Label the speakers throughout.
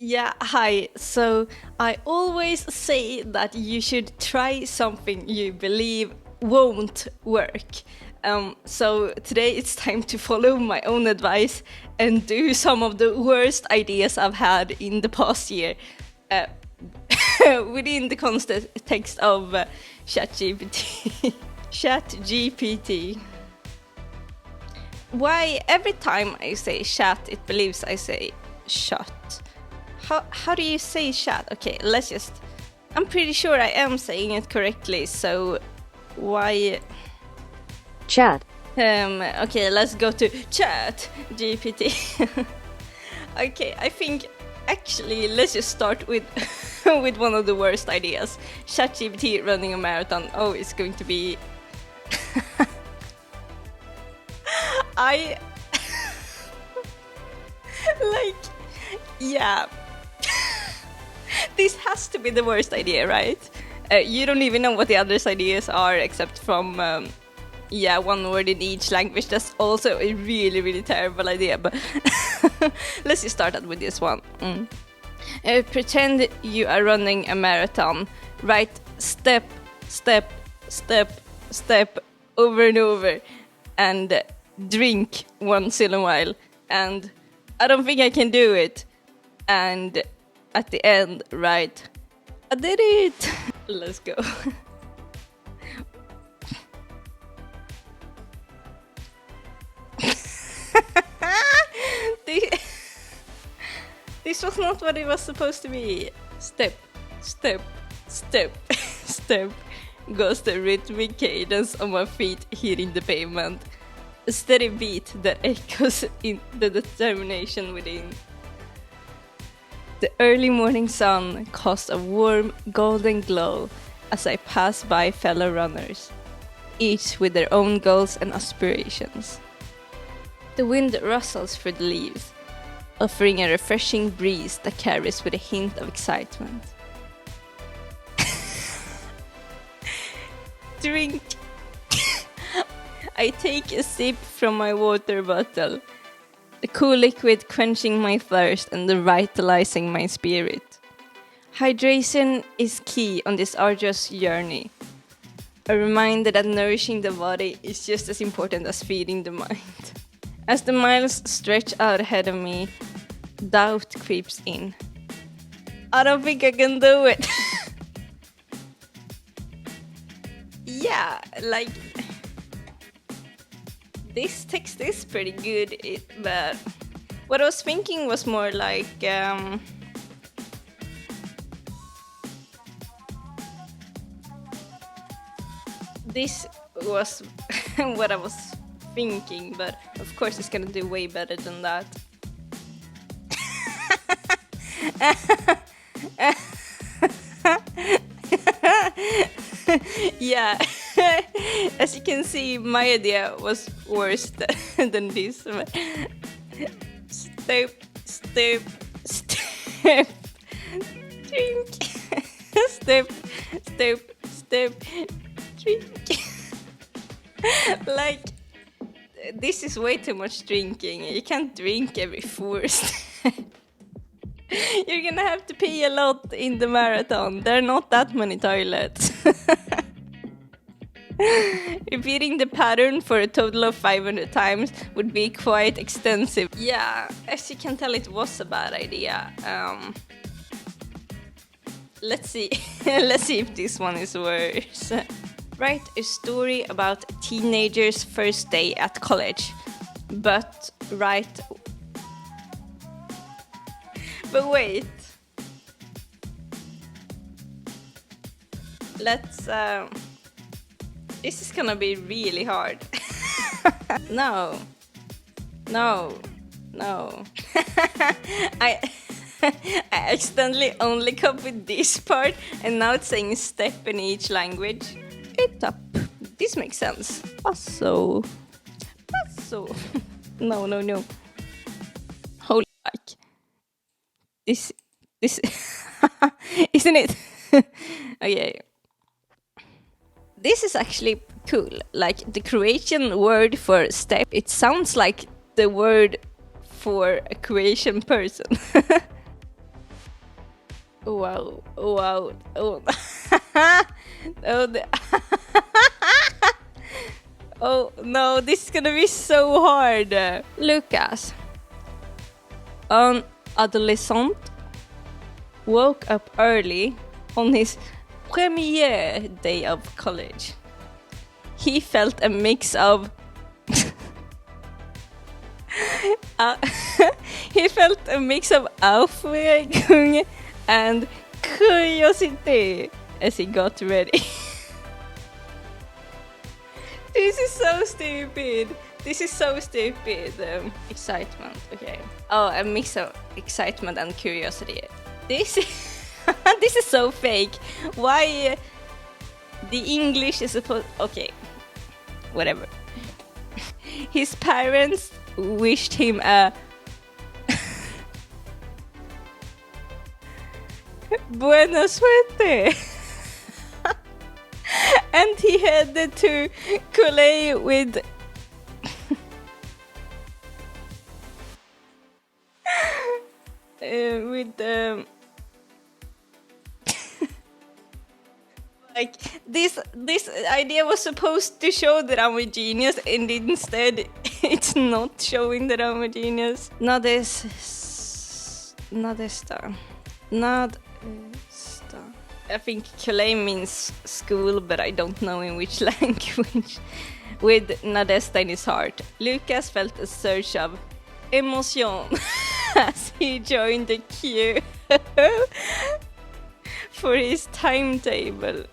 Speaker 1: Yeah, hi. So I always say that you should try something you believe won't work. So today it's time to follow my own advice and do some of the worst ideas I've had in the past year uh, within the context of ChatGPT. ChatGPT. Why every time I say chat, it believes I say shut? How do you say chat? Okay, let's just. I'm pretty sure I am saying it correctly. So why?
Speaker 2: Chat.
Speaker 1: Okay, let's go to chat GPT. Okay, I think actually let's just start with with one of the worst ideas. ChatGPT running a marathon. Oh, it's going to be. I like, yeah. This has to be the worst idea, right? You don't even know what the other ideas are, except from one word in each language. That's also a really, really terrible idea. But let's just start out with this one. Pretend you are running a marathon. Write step, step, step, step over and over, and drink once in a while. And I don't think I can do it. And at the end, right? I did it! Let's go. This was not what it was supposed to be. Step, step, step, step goes the rhythmic cadence of my feet hitting the pavement. A steady beat that echoes in the determination within. The early morning sun casts a warm, golden glow as I pass by fellow runners, each with their own goals and aspirations. The wind rustles through the leaves, offering a refreshing breeze that carries with a hint of excitement. Drink! I take a sip from my water bottle, the cool liquid quenching my thirst and revitalizing my spirit. Hydration is key on this arduous journey. A reminder that nourishing the body is just as important as feeding the mind. As the miles stretch out ahead of me, doubt creeps in. I don't think I can do it. Yeah, like, this text is pretty good, but what I was thinking was more like, this was what I was thinking, but of course it's gonna do way better than that. Yeah, as you can see, my idea was worse than this. Step, step, step, drink. Step, step, step, drink. Like, this is way too much drinking. You can't drink every 4 step. You're gonna have to pee a lot in the marathon. There are not that many toilets. Repeating the pattern for a total of 500 times would be quite extensive. Yeah, as you can tell, it was a bad idea. Let's see. Let's see if this one is worse. Write a story about a teenager's first day at college, but write. But wait. Let's. This is gonna be really hard. No. I accidentally only copied this part, and now it's saying step in each language. Up. This makes sense. Passo. No. Holy fuck. This isn't it? Okay. This is actually cool. Like, the Croatian word for step, it sounds like the word for a Croatian person. Wow, wow, oh. Oh, oh no, this is gonna be so hard. Lucas, an adolescent, woke up early on his premier day of college. He felt a mix of he felt a mix of Aufregung and curiosity as he got ready. This is so stupid. This is so stupid. Excitement, okay. Oh, a mix of excitement and curiosity. This is this is so fake. Why the English is supposed... Okay, whatever. His parents wished him a buena suerte. And he headed to college with like this idea was supposed to show that I'm a genius, and instead it's not showing that I'm a genius. Nadesta. I think college means school, but I don't know in which language. With Nadesta in his heart, Lucas felt a surge of emotion as he joined the queue for his timetable.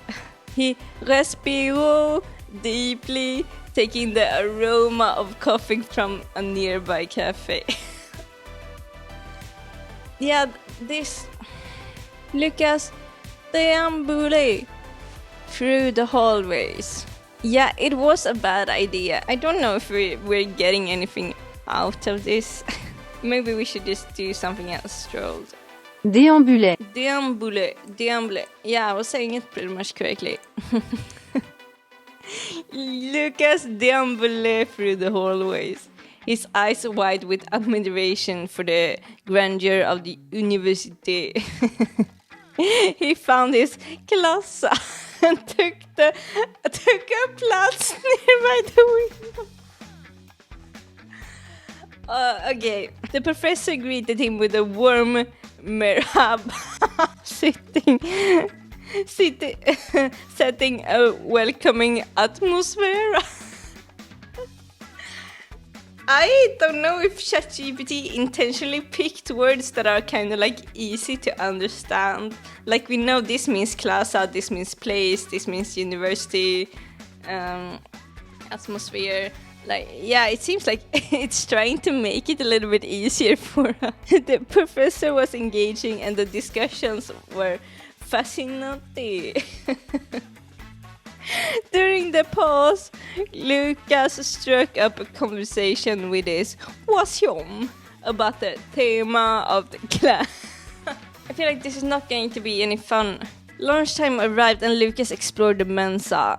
Speaker 1: He respired deeply, taking the aroma of coffee from a nearby cafe. Yeah, this... Lucas deambulate through the hallways. Yeah, it was a bad idea. I don't know if we're getting anything out of this. Maybe we should just do something else. Strolled.
Speaker 2: Déambulait.
Speaker 1: Deambulate. Yeah, I was saying it pretty much correctly. Lucas deambulate through the hallways, his eyes wide with admiration for the grandeur of the university. He found his class and took a plats nearby the window. Okay, the professor greeted him with a warm merhaba, setting a welcoming atmosphere. I don't know if ChatGPT intentionally picked words that are kind of like easy to understand. Like we know this means classa, this means place, this means university, atmosphere. Like, yeah, it seems like it's trying to make it a little bit easier for us. The professor was engaging and the discussions were fascinating. During the pause, Lucas struck up a conversation with his Wasion about the thema of the class. I feel like this is not going to be any fun. Lunchtime arrived and Lucas explored the Mensa,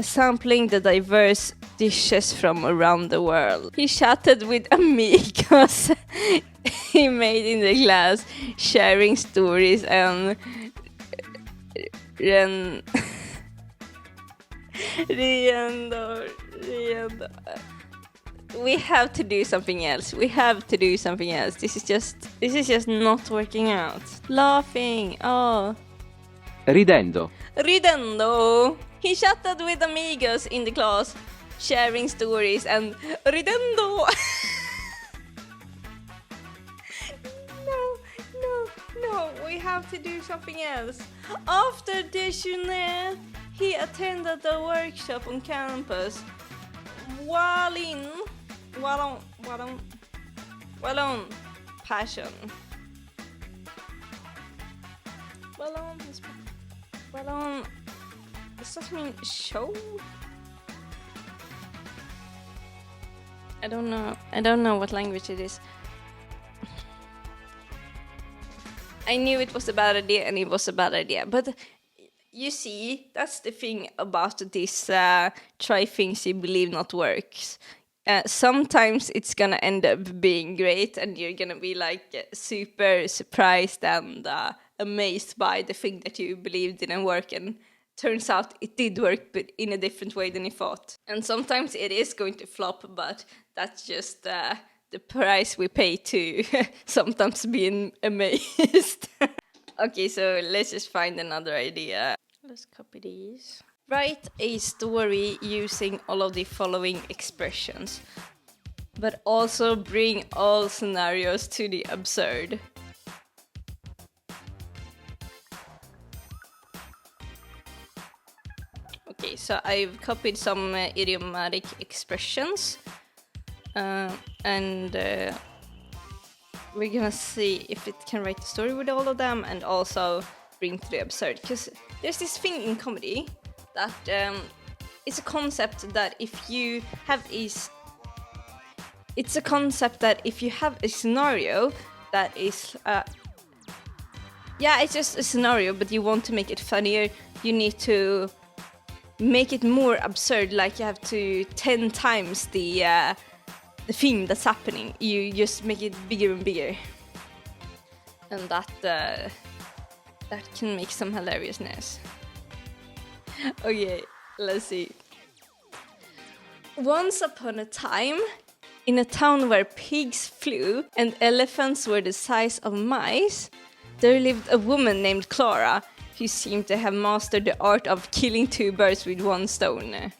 Speaker 1: sampling the diverse dishes from around the world. He chatted with amigos he made in the class, sharing stories and we have to do something else. This is just not working out. Laughing. Oh.
Speaker 3: Ridendo.
Speaker 1: He chatted with amigos in the class, sharing stories and ridendo. No, we have to do something else. After déjeuner, he attended a workshop on campus. Wallon passion. Wallon. Does that mean show? I don't know what language it is. I knew it was a bad idea, and it was a bad idea. But you see, that's the thing about this try things you believe not works. Sometimes it's gonna end up being great, and you're gonna be like super surprised and amazed by the thing that you believed didn't work, and turns out it did work, but in a different way than you thought. And sometimes it is going to flop, but that's just the price we pay to sometimes being amazed. Okay, so let's just find another idea. Let's copy these. Write a story using all of the following expressions, but also bring all scenarios to the absurd. Okay, so I've copied some idiomatic expressions, and we're gonna see if it can write a story with all of them and also bring to the absurd. Because there's this thing in comedy that it's a concept that if you have a scenario that is it's just a scenario, but you want to make it funnier, you need to make it more absurd. Like you have to 10 times the thing that's happening. You just make it bigger and bigger, and that can make some hilariousness. Okay, let's see. Once upon a time, in a town where pigs flew and elephants were the size of mice, there lived a woman named Clara who seemed to have mastered the art of killing 2 birds with 1 stone.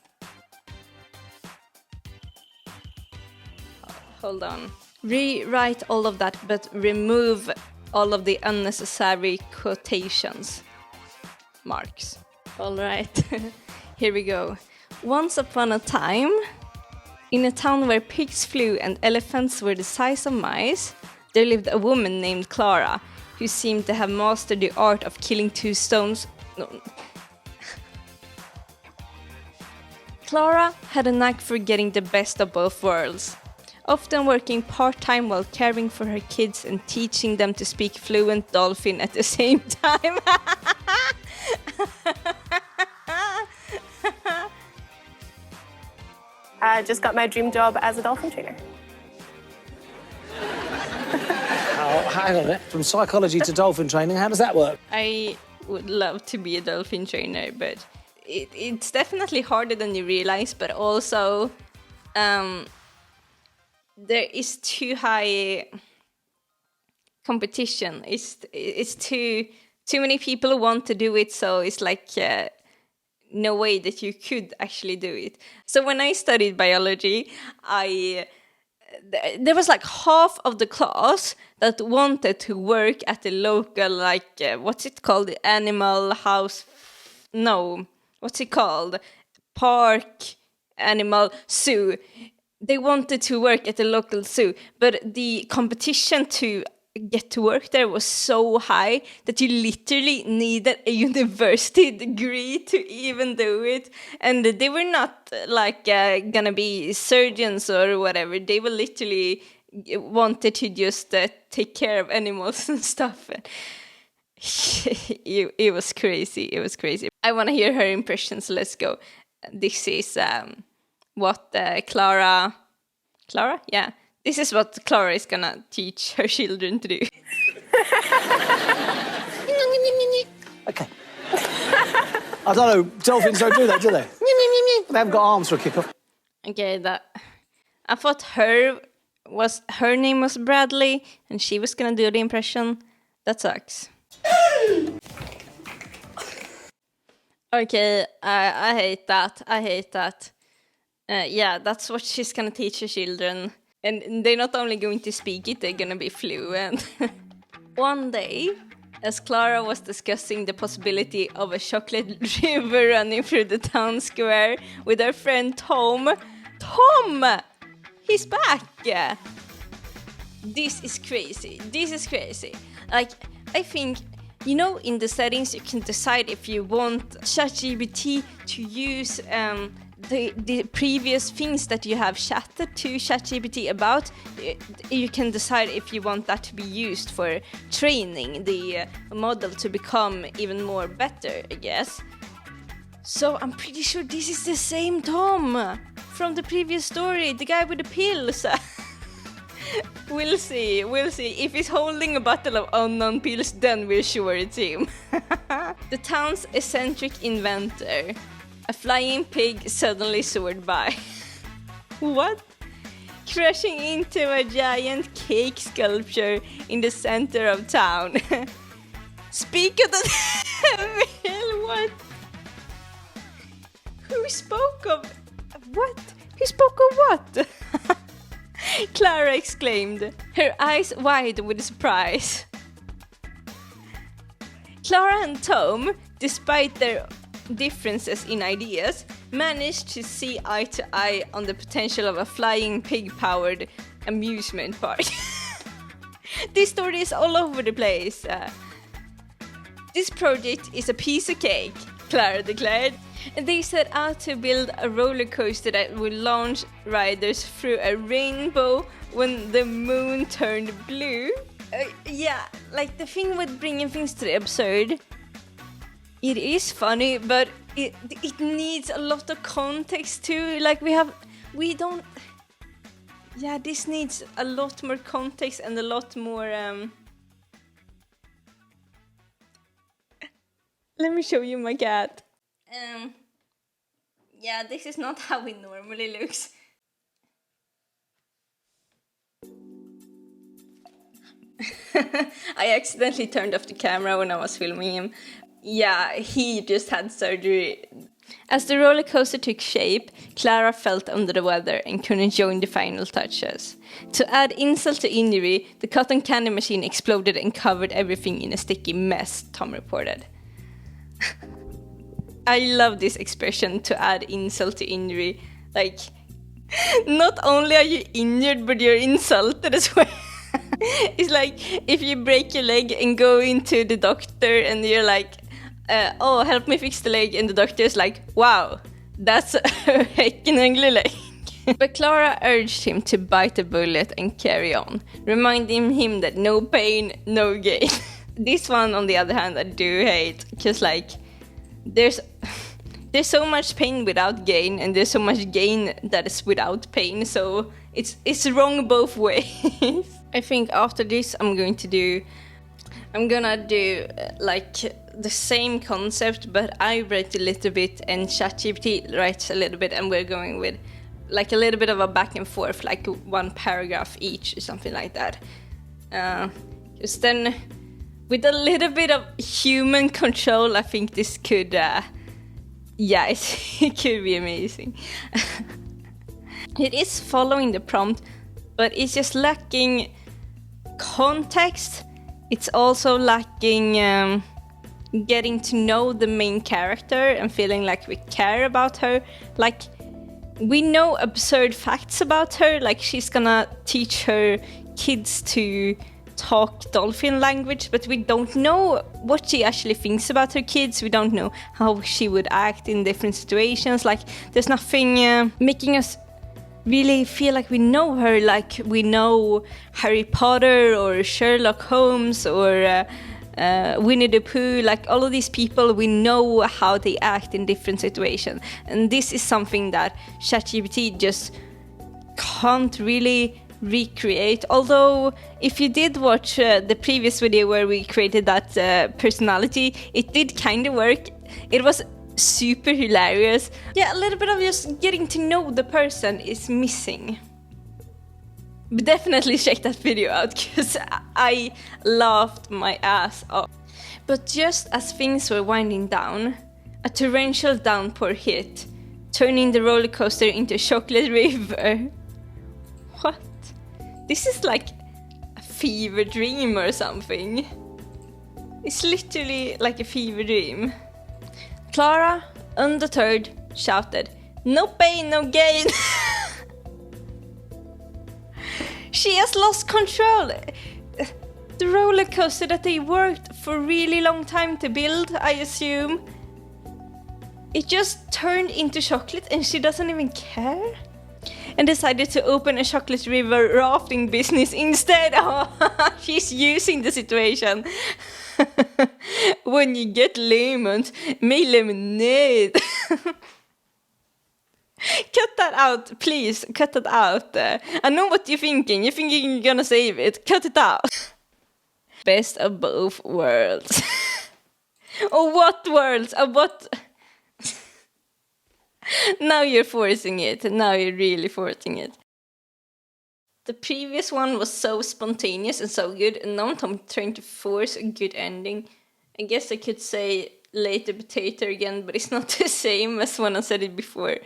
Speaker 1: Hold on. Rewrite all of that, but remove all of the unnecessary quotations marks. All right, here we go. Once upon a time, in a town where pigs flew and elephants were the size of mice, there lived a woman named Clara, who seemed to have mastered the art of killing 2 stones. No. Clara had a knack for getting the best of both worlds, often working part-time while caring for her kids and teaching them to speak fluent dolphin at the same time.
Speaker 4: I just got my dream job as a dolphin trainer.
Speaker 5: Oh, hang on a minute. From psychology to dolphin training, how does that work?
Speaker 1: I would love to be a dolphin trainer, but it's definitely harder than you realize, but also there is too high competition. It's too many people who want to do it, so it's like no way that you could actually do it. So when I studied biology, there was like half of the class that wanted to work at the local, like, what's it called? The animal house? No, what's it called? Park, animal, zoo. They wanted to work at the local zoo, but the competition to get to work there was so high that you literally needed a university degree to even do it. And they were not like gonna be surgeons or whatever. They were literally wanted to just take care of animals and stuff. It was crazy. It was crazy. I want to hear her impressions. Let's go. This is what Clara, yeah. This is what Clara is gonna teach her children to do.
Speaker 5: Okay. I don't know, dolphins don't do that, do they? They haven't got arms for a kick-off.
Speaker 1: Okay, I thought her name was Bradley, and she was gonna do the impression. That sucks. Okay, I hate that. I hate that. Yeah, that's what she's gonna teach her children. And they're not only going to speak it, they're gonna be fluent. One day, as Clara was discussing the possibility of a chocolate river running through the town square with her friend Tom! He's back! This is crazy. This is crazy. Like, I think, you know, in the settings you can decide if you want ChatGPT to use the previous things that you have chatted to ChatGPT about. You can decide if you want that to be used for training the model to become even more better, I guess. So I'm pretty sure this is the same Tom from the previous story, the guy with the pills. We'll see. If he's holding a bottle of unknown pills, then we're sure it's him. The town's eccentric inventor. A flying pig suddenly soared by. What? Crashing into a giant cake sculpture in the center of town. Speak of the devil, what? Who spoke of... What? Who spoke of what? Clara exclaimed, her eyes wide with surprise. Clara and Tom, despite their differences in ideas, managed to see eye to eye on the potential of a flying pig-powered amusement park. This story is all over the place. This project is a piece of cake, Clara declared. And they set out to build a roller coaster that would launch riders through a rainbow when the moon turned blue. Yeah, like the thing with bringing things to the absurd, it is funny, but it needs a lot of context too. Like we don't. Yeah, this needs a lot more context and a lot more. Let me show you my cat. Yeah, this is not how it normally looks. I accidentally turned off the camera when I was filming him. Yeah, he just had surgery. As the roller coaster took shape, Clara felt under the weather and couldn't join the final touches. To add insult to injury, the cotton candy machine exploded and covered everything in a sticky mess, Tom reported. I love this expression, to add insult to injury. Like, not only are you injured, but you're insulted as well. It's like if you break your leg and go into the doctor and you're like, oh, help me fix the leg. And the doctor's like, wow, that's a heckin' ugly leg. But Clara urged him to bite the bullet and carry on, reminding him that no pain, no gain. This one, on the other hand, I do hate, because like, there's so much pain without gain, and there's so much gain that is without pain, so it's wrong both ways. I think after this I'm gonna do like the same concept, but I write a little bit and ChatGPT writes a little bit, and we're going with like a little bit of a back and forth, like one paragraph each or something like that. Just then, with a little bit of human control, I think this could, it could be amazing. It is following the prompt, but it's just lacking context. It's also lacking getting to know the main character and feeling like we care about her. Like, we know absurd facts about her, like she's gonna teach her kids to talk dolphin language, but we don't know what she actually thinks about her kids. We don't know how she would act in different situations. Like, there's nothing making us really feel like we know her, like we know Harry Potter or Sherlock Holmes or Winnie the Pooh. Like, all of these people, we know how they act in different situations, and this is something that ChatGPT just can't really recreate. Although if you did watch the previous video where we created that personality, it did kind of work. It was super hilarious. Yeah, a little bit of just getting to know the person is missing. But definitely check that video out, because I laughed my ass off. But just as things were winding down, a torrential downpour hit, turning the roller coaster into a chocolate river. What? This is like a fever dream or something. It's literally like a fever dream. Clara, undeterred, shouted, "No pain, no gain!" She has lost control. The roller coaster that they worked for a really long time to build, I assume, it just turned into chocolate and she doesn't even care? And decided to open a chocolate river rafting business instead. Oh, she's using the situation. When you get lemons, make lemonade. Cut that out, please. Cut it out. I know what you're thinking. You're thinking you're gonna save it. Cut it out. Best of both worlds. Oh, what worlds? What? Now you're forcing it. Now you're really forcing it. The previous one was so spontaneous and so good, and now I'm trying to force a good ending. I guess I could say later potato again, but it's not the same as when I said it before.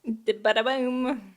Speaker 1: Bada boom.